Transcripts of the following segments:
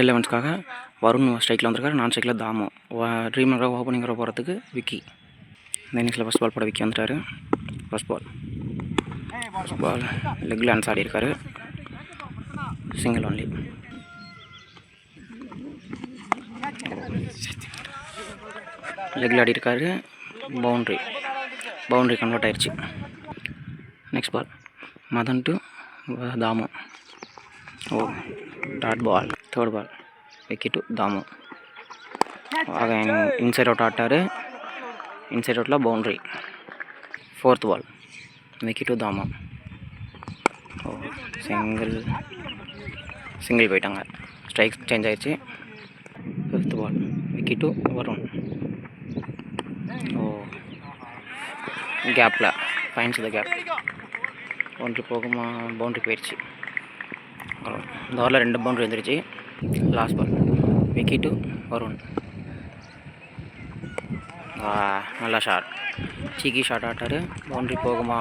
11க்காக வருண் ஸ்ட்ரைக்கில் வந்திருக்காரு. நான் ஸ்ட்ரைக்கில் தாமு. ட்ரீம் நகர் ஓப்பனிங் வர போகிறதுக்கு விக்கி. இந்த இன்னிங்ஸில் ஃபஸ்ட் பால் போட விக்கி வந்துட்டார். ஃபஸ்ட் பால் லெக்கில் ஆன்ஸ் ஆடி இருக்காரு. Single only. லெக்கில் ஆடி இருக்காரு. பவுண்ட்ரி கன்வெர்ட் ஆயிடுச்சு. Next ball Madan to Thamu. Dot ball. Third ball Vicky to Thamu. Inside out ஆட்டார். இன்சைட் அவுட்டில் boundary. Fourth ball Vicky to Thamu. Single போயிட்டாங்க. ஸ்ட்ரைக் சேஞ்ச் ஆயிடுச்சு. Fifth ball Vicky to Varun. கேப்பில் ஃபைன்ஸ் த கேப். பவுண்ட்ரி போகுமா? பவுண்ட்ரி போயிடுச்சு. இந்த ஓவரில் 2 பவுண்ட்ரி வந்துருச்சு. Last ball Vicky to Varun. நல்லா ஷாட். சீக்கி ஷாட் ஆட்டார். பவுண்ட்ரி போகுமா?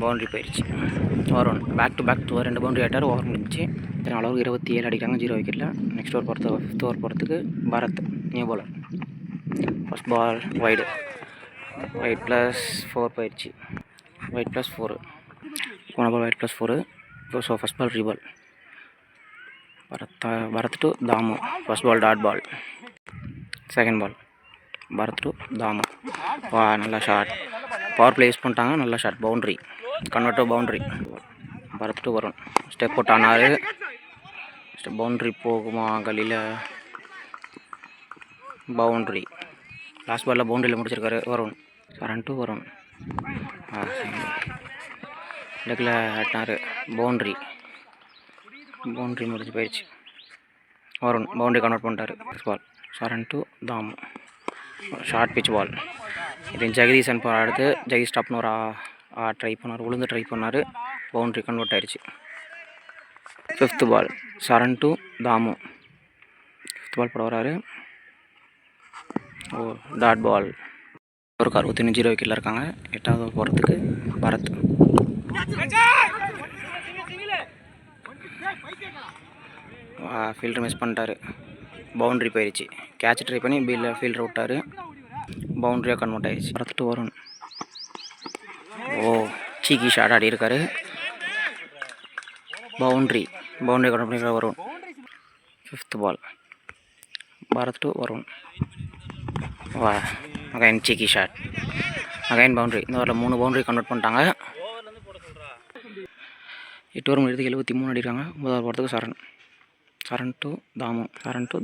பவுண்ட்ரி போயிடுச்சு. Varun back to 2 boundary ஆட்டார். Over முடிஞ்சிச்சு. அளவுக்கு 27 அடிக்கிறாங்க 0 விக்கெட்டில். நெக்ஸ்ட் ஓவர் போகிறதுக்கு 5th ஓவர் போகிறதுக்கு Bharath new bowler. First ball wide +4 போயிடுச்சு. வைட் +4. போன ball wide +4. So first ball reball. Bharath to Thamu. First ball dot ball. Second ball Bharath to Thamu. நல்லா ஷாட். பவர் பிளே யூஸ் பண்ணிட்டாங்க. நல்லா shot. Boundary convert to boundary. Bharath to Varun. Step out ஆனார். Boundary போகுமா? கலியில் boundary. Last பாலில் பவுண்ட்ரியில் முடிச்சிருக்காரு வருண். Run to Varun. லெக்கில் ஆட்டினார். பவுண்ட்ரி முடிஞ்சு போயிடுச்சு. வருண் பவுண்ட்ரி கன்வெர்ட் பண்ணிட்டார். Ball run to Thamu. Short pitch ball. இது ஜெகதீசன் அடுத்து ஜெகதீஷ் ஸ்டாப்னு ஒரு ட்ரை பண்ணார். உளுந்து ட்ரை பண்ணார். பவுண்ட்ரி கன்வெர்ட் ஆயிடுச்சு. Fifth ball Charan to Thamu. Fifth ball போட வராரு. Dot ball. ஒரு 61 0 விக்கெட்டில் இருக்காங்க. 8வது ஓவர் போகிறதுக்கு பரத். ஃபீல்டர் மிஸ் பண்ணிட்டாரு. பவுண்ட்ரி போயிடுச்சு. கேட்ச் ட்ரை பண்ணி ஃபீல்டர் விட்டார். பவுண்ட்ரியாக கன்வெர்ட் ஆயிடுச்சு. Bharath to Varun. Cheeky shot ஆடி இருக்காரு. பவுண்ட்ரி கன்வெர்ட் பண்ணிக்கிற Varun. Fifth ball Bharath to Varun. Again cheeky shot. Again boundary. இந்த ஓவரில் 3 பவுண்ட்ரி கன்வெர்ட் பண்ணிட்டாங்க. 8 ஓவர் முடிக்கிறதுக்கு 73 அடிக்கிறாங்க. 9வது ஓவர் போகிறதுக்கு Charan to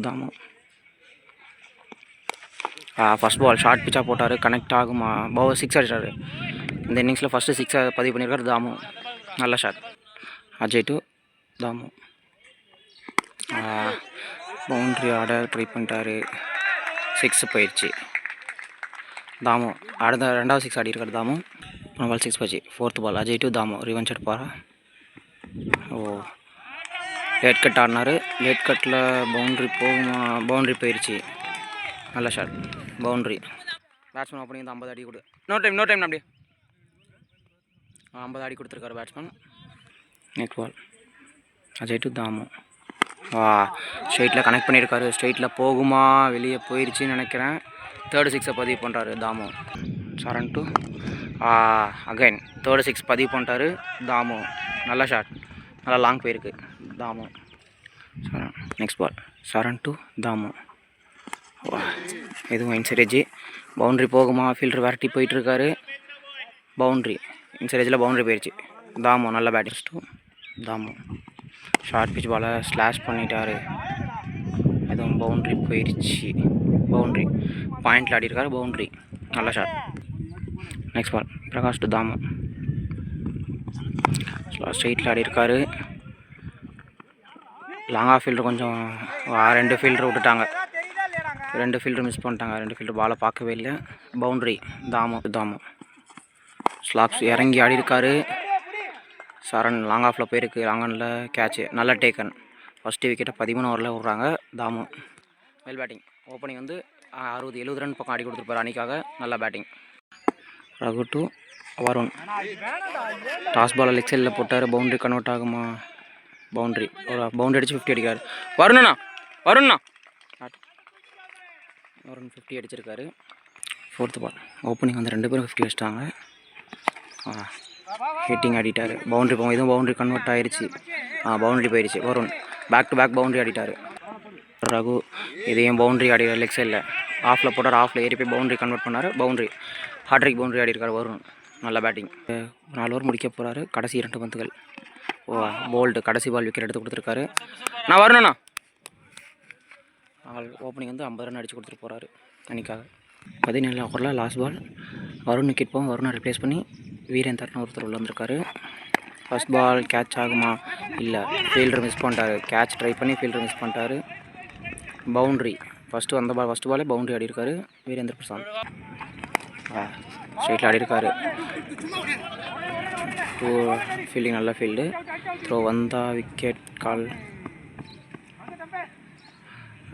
Thamu. First ball short பிச்சாக போட்டார். கனெக்ட் ஆகுமா? பவுலர் 6 அடிச்சார். இந்த இன்னிங்ஸில் ஃபஸ்ட்டு 6 பதிவு பண்ணியிருக்காரு தாமு. நல்ல shot. Ajay to Thamu. Boundary ஆட ட்ரை பண்ணிட்டார். 6 போயிடுச்சு. தாமு அடுத்த 2வது 6 ஆடி இருக்கார் தாமு. போன பால் 6 போச்சு. 4th ball Ajay to Thamu. Revenge எடுப்பாரா? லேட் கட் ஆடினார். லேட் கட்டில் பவுண்ட்ரி போகுமா? பவுண்ட்ரி போயிடுச்சு. நல்ல ஷாட். பவுண்ட்ரி. பேட்ஸ்மேன் ஓப்பனிங் வந்து 50 அடி நோ டைம் அப்படியே 50 அடி கொடுத்துருக்காரு batsman. Next ball Ajay to Thamu. ஸ்ட்ரெயிட்டில் கனெக்ட் பண்ணியிருக்காரு. ஸ்ட்ரெயிட்டில் போகுமா? வெளியே போயிடுச்சின்னு நினைக்கிறேன். 3rd 6 பதிவு பண்ணுறாரு தாமு. சரண் டு அகைன் 3rd 6 பதிவு பண்ணிட்டாரு தாமு. நல்ல ஷாட். நல்லா லாங் போயிருக்கு Thamu. Next ball Charan to Thamu. எதுவும் இன்சைட். பவுண்ட்ரி போகுமா? ஃபீல்டர் விரட்டி போயிட்டுருக்காரு. பவுண்ட்ரி. இன்சைட் பவுண்ட்ரி போயிடுச்சு. தாமு நல்ல பேட்டிங்ஸ் டு தாமு. ஷார்ட் பிச் பாலை ஸ்லாஷ் பண்ணிட்டாரு. எதுவும் பவுண்ட்ரி போயிடுச்சு. பவுண்ட்ரி பாயிண்டில் ஆடி இருக்காரு. பவுண்ட்ரி. நல்ல shot. Next ball Prakash to Thamu. ஸ்ட்ரெயிட்டில் ஆடி இருக்காரு. லாங் ஆஃப் ஃபீல்டர் கொஞ்சம் 2 ஃபீல்டர் விட்டுட்டாங்க. 2 ஃபீல்டர் மிஸ் பண்ணிட்டாங்க. 2 ஃபீல்டர் பாலை பார்க்கவே இல்லை. பவுண்ட்ரி தாமு. ஸ்லாக்ஸ் இறங்கி ஆடி இருக்காரு. சரண் லாங் ஆஃபில் போயிருக்கு. லாங் ஆனில் கேட்சு. நல்ல டேக்கன். ஃபஸ்ட்டு விக்கெட்டை 13 ஓவரில் விட்றாங்க தாமு. Well batting. ஓப்பனிங் வந்து 60-70 ரன் பக்கம் ஆடி கொடுத்துருப்பாரு அணிக்காக. நல்ல batting. Raghu to Varun. Toss பாலை லெக் சைடில் போட்டார். பவுண்ட்ரி கன்வெர்ட் ஆகுமா? பவுண்ட்ரி. ஒரு பவுண்ட்ரி அடித்து 50 அடிக்கிறார். வருணண்ணா வருண் 50 அடிச்சிருக்காரு. 4th பால் ஓப்பனிங் வந்து 2 பேரும் 50 அடிச்சிட்டாங்க. ஹிட்டிங் ஆடிட்டார். பவுண்ட்ரி போகும். இதுவும் பவுண்ட்ரி கன்வெர்ட் ஆயிடுச்சு. பவுண்ட்ரி போயிடுச்சு. Varun back to back boundary ஆடிட்டார். ரகு இதையும் பவுண்ட்ரி ஆடிட்டார். லெக் சைடில் ஆஃபில் போட்டார். ஆஃபில் ஏறி போய் பவுண்ட்ரி கன்வெர்ட் பண்ணார். பவுண்ட்ரி ஹாட்ரிக் பவுண்ட்ரி ஆடிருக்கார் வருண். நல்ல பேட்டிங். 4 ஓவர் முடிக்க போகிறாரு. கடைசி 2 பந்துகள். போல்டு கடைசி பால் விக்கெட் எடுத்து கொடுத்துருக்காரு. நான் வரணுண்ணா. ஓப்பனிங் வந்து 50 ரன் அடித்து கொடுத்துட்டு போகிறாரு அன்றைக்காக. 17 ஓவரில் லாஸ்ட் பால். வருண் விக்கெட் போகும். வருணை ரிப்ளேஸ் பண்ணி வீரேந்தர்னு ஒருத்தர் உள்ள வந்திருக்காரு. ஃபர்ஸ்ட் பால் கேட்ச் ஆகுமா? இல்லை, ஃபீல்டர் மிஸ் பண்ணிட்டார். கேட்ச் ட்ரை பண்ணி ஃபீல்டர் மிஸ் பண்ணிட்டார். பவுண்ட்ரி. ஃபஸ்ட்டு பாலே பவுண்ட்ரி ஆடி இருக்காரு வீரேந்தர் பிரசாந்த். ஸ்ட்ரைட்டில் ஆடி இருக்காரு. ஃபீல்டிங் நல்ல ஃபீல்டு. த்ரோ வந்தால் விக்கெட் கால்.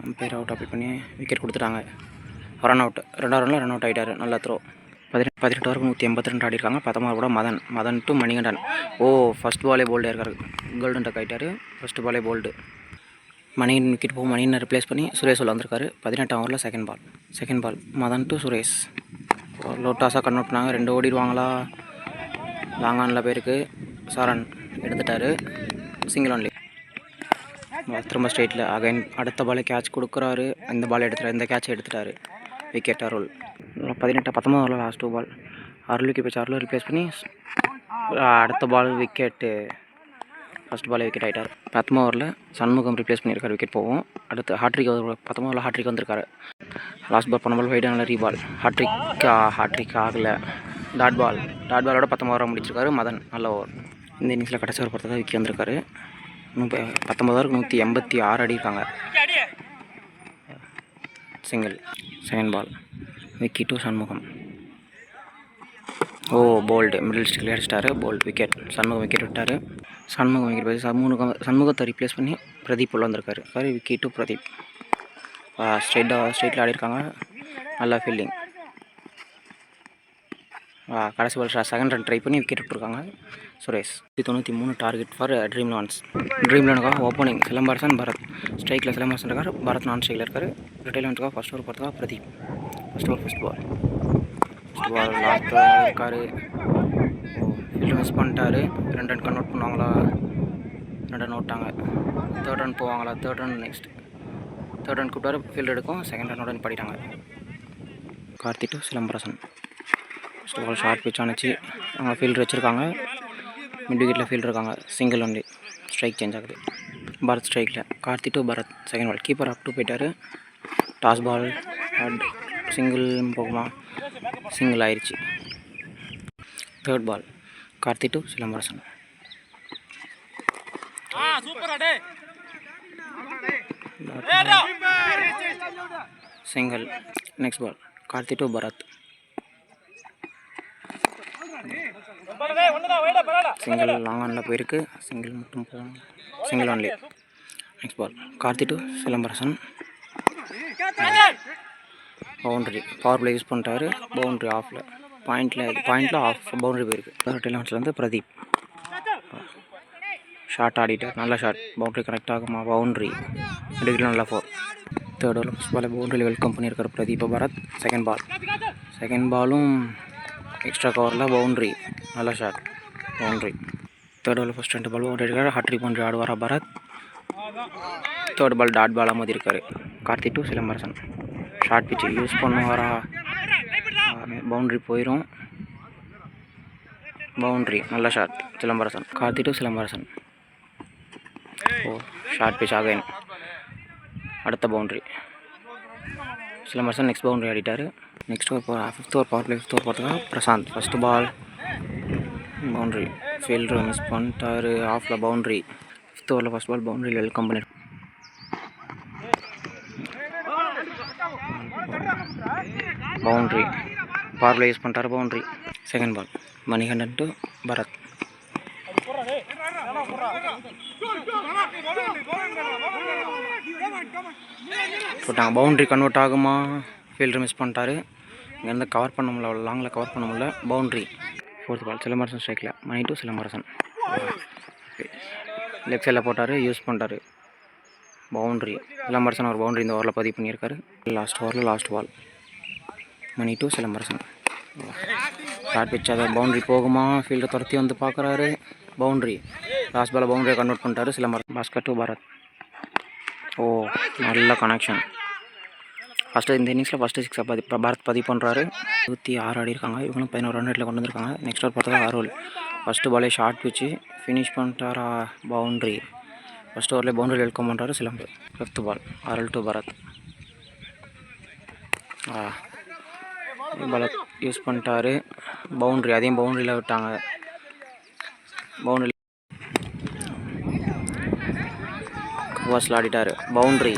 அம்பையர் அவுட் அப்ளை பண்ணி விக்கெட் கொடுத்துட்டாங்க. Run out. 2வது ரனில் ரன் அவுட் ஆகிட்டார். நல்ல த்ரோ. 18 ஓவருக்கு 182 ஆடிருக்காங்க. 19 கூட மதன் டு மணிகண்டன். ஃபஸ்ட் பாலே போல்டாக இருக்கார். கோல்டன் டக் ஆகிட்டார். ஃபஸ்ட்டு பாலே போல்டு. மணிகண்டன் விக்கெட் போகும். மணிகண்டன் ரிப்ளேஸ் பண்ணி சுரேஷ் உள்ள வந்திருக்காரு. 18ஆம் ஓவரில் second ball Madan to Suresh. லோட்டாஸாக கன்வெர்ட் பண்ணாங்க. 2 ஓடிடுவாங்களா? லாங்கானில் போயிருக்கு. சரண் எடுத்துட்டார். Single only. திரும்ப ஸ்ட்ரெயிட்டில் அகைன் அடுத்த பாலே கேட்ச் கொடுக்குறாரு. இந்த பால் எடுத்துட்டார். இந்த கேட்சை எடுத்துட்டார். விக்கெட் அருள். 19 ஓவரில் லாஸ்ட் 2 பால். அருள் விக்கெட் போச்சு. அருள் ரிப்ளேஸ் பண்ணி அடுத்த பால் விக்கெட்டு. ஃபஸ்ட் பாலே விக்கெட் ஆகிட்டார். 19 ஓவரில் சண்முகம் ரிப்ளேஸ் பண்ணியிருக்காரு. விக்கெட் போகும். அடுத்து ஹாட்ரிக். 19 ஓவரில் ஹாட்ரிக் வந்திருக்காரு. Last ball 12 ball wide. நல்ல ரீபால். ஹாட்ரிக் ஆகலை. டாட் பாலோட 19 ஓவராக முடிச்சிருக்காரு மதன். நல்ல ஓவர். இந்த இன்னிங்ஸில் கடைசி ஓவர் பொறுத்ததான் விக்கி வந்திருக்காரு. 19 ஓவருக்கு 186 அடிருக்காங்க. Single. Second ball Vicky to Shanmugam. Bowled middle ஸ்டிக்கில் அடிச்சிட்டாரு. Bowled wicket. சண்முகம் விக்கெட் விட்டார். சண்முகம் விக்கெட் போய் சண்முகத்தை ரிப்ளேஸ் பண்ணி பிரதீப் உள்ள வந்திருக்காரு. விக்கி டு பிரதீப். ஸ்ட்ரெயிட்டில் ஆடிருக்காங்க. நல்லா ஃபீல்டிங். கடைசி பால் செகண்ட் ரன் ட்ரை பண்ணி விக்கெட் விட்டுருக்காங்க சுரேஷ். 93 டார்கெட் ஃபார் ட்ரீம் லெவனுக்காக ஓப்பனிங் சிலம்பரசன், பரத். ஸ்ட்ரைக்கில் சிலம்பரசன் இருக்கார். பரத் நான் ஸ்ட்ரைக்கில் இருக்கார். ரிட்டைர்மெண்ட்டுக்காக ஃபஸ்ட் ஓவர் பொறுத்தவா பிரதீப். ஃபஸ்ட் பால் லாஸ்ட்டாக இருக்கார். ஃபீல்டு மிஸ் பண்ணிட்டார். 2 ரன் கன்வெர்ட் பண்ணுவாங்களா? 2 ரன் விட்டாங்க. 3rd ரன் போவாங்களா? 3rd run next. 3rd run கூப்பிட்டாரு. ஃபீல்டு எடுக்கும். 2nd ரன்னோட படிட்டாங்க. Karthi to Silambarasan. First ball short pitch ஆனிச்சு. அவங்க ஃபீல்டர் வச்சுருக்காங்க. மிட் விக்கெட்டில் ஃபீல்டர் இருக்காங்க. Single only. ஸ்ட்ரைக் சேஞ்ச் ஆகுது. பரத் ஸ்ட்ரைக்கில். Karthi to Bharath. Second ball keeper up to போயிட்டார். டாஸ் பால் சிங்கிள் போகுமா? சிங்கிள் ஆயிடுச்சு. 3rd ball Karthi to Silambarasan. Single. Next ball Karthi to Bharath. Single long ஆனில் போயிருக்கு. சிங்கிள் மட்டும் போகும். Single only. Next ball Karthi to Silambarasan. Boundary. Power play use பண்ணிட்டாரு. பவுண்ட்ரி ஆஃபில். பாயிண்டில் ஆஃப் பவுண்ட்ரி போயிருக்கு. 11th Pradeep short ஆடிட்டார். நல்ல ஷார்ட். பவுண்ட்ரி கரெக்ட் ஆகுமா? பவுண்ட்ரி. டிகிரி நல்லா 4. 3rd ஓவர் ஃபஸ்ட் பால் பவுண்ட்ரியில் வெல்கம் பண்ணியிருக்காரு பிரதீப் பரத். செகண்ட் பாலும் எக்ஸ்ட்ரா கவரில் பவுண்ட்ரி. நல்ல ஷாட். பவுண்ட்ரி. 3rd ஓவரில் ஃபஸ்ட் 2 பால் பவுண்ட்ரி இருக்காரு. Hat trick boundary ஆடுவாரா Bharat? 3rd பால் டாட் பாலாக மோதி இருக்காரு. கார்த்தி டு சிலம்பரசன். ஷார்ட் பிச்சு யூஸ் பண்ணுவாரா? பவுண்ட்ரி போயிடும். பவுண்ட்ரி. நல்ல shot. Silambarasan. Karthi to Silambarasan. Short pitch again. அடுத்த boundary. Silambarasan next boundary ஆடிட்டார். Next over 5th over power play. 5th over பார்த்தா Prashanth. First ball boundary. Fielder miss பண்ணிட்டார். ஆஃபில் பவுண்ட்ரி. 5th ஓவரில் ஃபஸ்ட் பால் பவுண்ட்ரியில் வெல்கம் பண்ணிட்டு பவுண்ட்ரி. பவர் பிளே யூஸ் பண்ணிட்டார். Boundary. Second ball Manikandan to Bharath. போட்டாங்க. Boundary convert ஆகுமா? Fielder miss பண்ணிட்டாரு. இங்கேருந்து கவர் பண்ண முடியல. லாங்கில் கவர் பண்ண முடியல. பவுண்ட்ரி. 4th பால் சிலம்பரசன் ஸ்ட்ரைக்கில். மணி டு சிலம்பரசன். லெஃப்ட் சைடில் போட்டார், யூஸ் பண்ணிட்டார். பவுண்ட்ரி. சிலம்பரசன் ஒரு பவுண்ட்ரி இந்த ஓவரில் பதிவு பண்ணியிருக்காரு. லாஸ்ட் ஓவரில் லாஸ்ட் பால். மணி டூ சிலம்பரசன். ஷார்ட் பிச், அதை பவுண்ட்ரி போகுமா? ஃபீல்டை துரத்தி வந்து பார்க்குறாரு. பவுண்ட்ரி. லாஸ்ட் பாலை பவுண்ட்ரியை கன்வெர்ட் பண்ணிட்டாரு சிலம்பரசன். பாஸ்கர் டு பாரத். ஓ, நல்ல கனெக்ஷன். ஃபஸ்ட்டு இந்த இன்னிங்ஸில் ஃபஸ்ட்டு 6 பாரத் பதிவு பண்ணுறாரு. 26 ஆடி இருக்காங்க. இவங்களும் 11 ரன் ரேட்டில் கொண்டு வந்திருக்காங்க. நெக்ஸ்ட் ஓவர் பார்த்தா அருள். ஃபஸ்ட்டு பாலே ஷார்ட் பிச்சு ஃபினிஷ் பண்ணிட்டாரா? பவுண்ட்ரி. ஃபஸ்ட் ஓவர்லேயே பவுண்ட்ரி வெல்கம் பண்ணுறாரு Silambu. 5th ball. Arul to Bharath. Bharath use பண்ணிட்டாரு. பவுண்ட்ரி. அதையும் பவுண்ட்ரியில் விட்டாங்க. பவுண்ட்ரி வாஸில் ஆடிட்டார். பவுண்ட்ரி.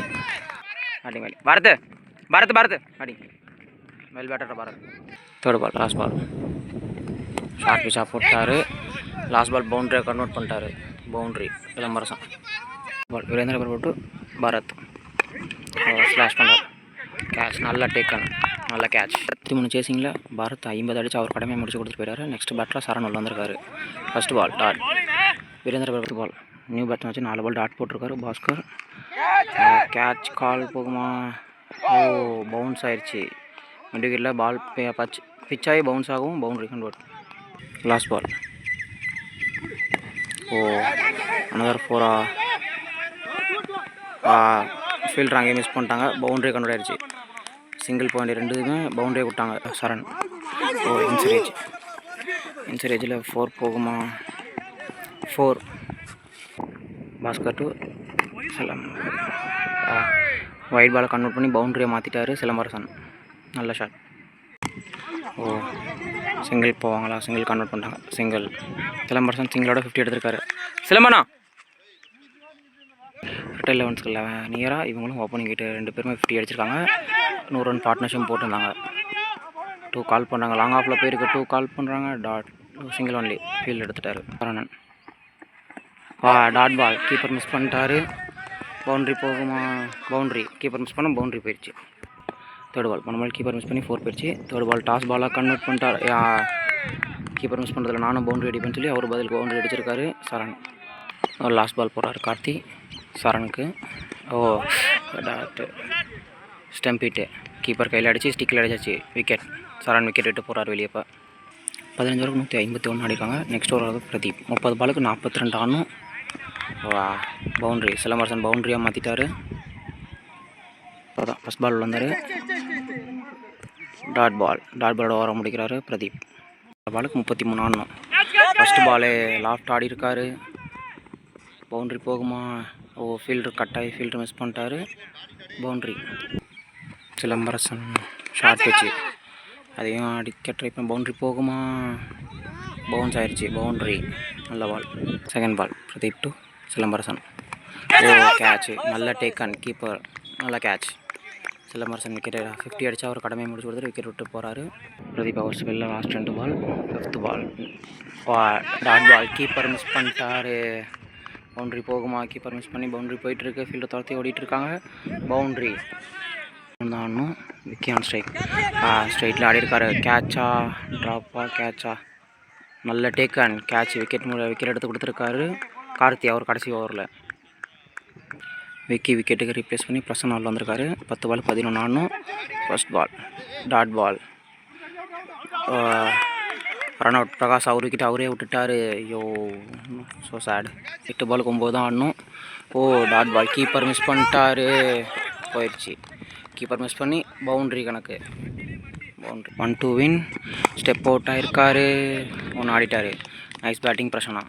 அடி மேலே பாரத் பாரத் பாரத் அடி well batter Bharat. 3rd ball. Last ball. Short பிச்சாக போட்டார். லாஸ்ட் பால் பவுண்ட்ரியை கன்வெர்ட் பண்ணிட்டார். Boundary. Silambarasan. Ball Virendra Prabhu to Bharat. Slash பண்ணார். கேட்ச். நல்ல டேக்கன். நல்ல கேட்ச். 13 சேசிங்கில் பாரத் 50 அடிச்சு அவர் கடமையை முடிச்சு கொடுத்துட்டு போயிட்டாரு. நெக்ஸ்ட் பேட்டில் சரண் உள்ள வந்திருக்காரு. First ball dot. Virendra Prabhu ball. New batsman வச்சு 4 பால் டாட் போட்டிருக்காரு பாஸ்கர். கேட்ச். கால் போகுமா? ஓ, பவுன்ஸ் ஆயிடுச்சு. மிட் விக்கெட்டில் பால் பிச் ஆகி பவுன்ஸ் ஆகும். Boundary convert. Last ball. ஓ, அனதர் 4. ஃபீல்டர் அங்கேயே மிஸ் பண்ணிட்டாங்க. பவுண்ட்ரி கன்வெர்ட் ஆயிடுச்சு. சிங்கிள் பாயிண்ட் 2மே பவுண்ட்ரியை விட்டாங்க சரண். ஓ, இன்சரேஜில் 4 போகுமா? 4. பாஸ்கர் டு சிலம். ஒயிட் பாலை கன்வெர்ட் பண்ணி பவுண்ட்ரியை மாற்றிட்டாரு சிலம்பரசன். நல்ல ஷாட். ஓ, சிங்கிள் போவாங்களா? சிங்கிள் கன்வெர்ட் பண்ணிட்டாங்க. சிங்கிள். சிலம்பரசன் சிங்கிளோட 50 எடுத்திருக்காரு. சிலம்பனா ரிட்டைல் 11க்கு நியராக இவங்களும் ஓப்பனிங் கிட்ட 2 பேருமே 50 அடிச்சிருக்காங்க. 100 ரன் பார்ட்னர்ஷிப் போட்டிருந்தாங்க. 2 கால் பண்ணுறாங்க. லாங் ஆஃபில் போயிருக்கு. 2 கால் பண்ணுறாங்க. டாட். Single only. ஃபீல்டு எடுத்துட்டார் Saranan. Dot ball. Keeper miss பண்ணிட்டாரு. பவுண்ட்ரி போகுமா? பவுண்ட்ரி. கீப்பர் மிஸ் பண்ண பவுண்ட்ரி போயிடுச்சு. 3rd பால். மறுபடியும் கீப்பர் மிஸ் பண்ணி 4 போயிடுச்சு. 3rd பால் டாஸ் பாலாக கன்வெர்ட் பண்ணிட்டார். கீப்பர் மிஸ் பண்ணுறதுல நானும் பவுண்ட்ரி அடிப்பேன்னு சொல்லி அவர் பதில் பவுண்ட்ரி அடிச்சிருக்காரு சரண். லாஸ்ட் பால் போடுறாரு கார்த்தி சரணுக்கு. ஓ, டாட். Stump hit. கீப்பர் கையில் அடித்து ஸ்டிக்கில் அடிச்சாச்சு. விக்கெட். சரண் விக்கெட் விட்டு போகிறார் வெளியே. இப்போ 15 ஓவருக்கு 151 ஆடிருக்காங்க. நெக்ஸ்ட் ஓவர் பிரதீப் 30 பாலுக்கு 42 ஆடணும். பவுண்ட்ரி. சிலம்பரசன் பவுண்ட்ரியாக மாற்றிட்டார். அதான் ஃபஸ்ட் பால் வந்தார். Dot ball. டாட் பாலோட ஓவரை முடிக்கிறாரு பிரதீப். பாலுக்கு 33 ஆடணும். ஃபஸ்ட்டு பாலே லாஃப்ட் ஆடி இருக்காரு. பவுண்ட்ரி போகுமா? ஓ, ஃபீல்டர் கட்டாயி ஃபீல்டர் மிஸ் பண்ணிட்டாரு. பவுண்ட்ரி. சிலம்பரசன் ஷார்ட் வச்சு அதையும் அடிக்க ட்ரை பண்ண. பவுண்ட்ரி போகுமா? பவுன்ஸ் ஆயிடுச்சு. பவுண்ட்ரி. நல்ல ball. 2nd ball. Pradeep to Silambarasan. ஓ, கேட்ச். நல்ல டேக்கன். கீப்பர். நல்ல கேட்ச். சிலம்பரசன் விக்கெட் 50 அடித்தா அவர் கடமையை முடிச்சு கொடுத்துட்டு விக்கெட் விட்டு போகிறாரு. பிரதீப் அவர்ஸ் வெளில லாஸ்ட் 2 பால். 5th பால். Dot ball. கீப்பர் மிஸ் பண்ணிட்டாரு. பவுண்ட்ரி போகுமா? கீப்பர் மிஸ் பண்ணி பவுண்ட்ரி போயிட்டுருக்கு. ஃபீல்டை துரத்தி ஓடிட்டுருக்காங்க. பவுண்ட்ரி தான் ஆடணும். Vicky on strike. ஸ்ட்ரைட்டில் ஆடிருக்காரு. கேட்சா ட்ராப்பா? கேட்சா? நல்ல டேக்கன். கேட்ச். விக்கெட் எடுத்து கொடுத்துருக்காரு கார்த்தி அவர் கடைசி ஓவரில். விக்கி விக்கெட்டுக்கு ரீப்ளேஸ் பண்ணி பிரசன்ன உள்ள வந்திருக்காரு. 10 பால் 11 ஆடணும். First ball. Dot ball. Run out. Prakash அவர் விக்கெட் அவரே விட்டுட்டார். ஐயோ, ஸோ சேட். 8 பாலுக்கு 9 தான் ஆடணும். ஓ, டாட் பால். கீப்பர் மிஸ் பண்ணிட்டாரு. போயிடுச்சு. கீப்பர் மிஸ் பண்ணி பவுண்ட்ரி கணக்கு. Boundary. 1 to win. Step out ஆகிருக்காரு. 1 ஆடிட்டார். Nice batting Prasanna.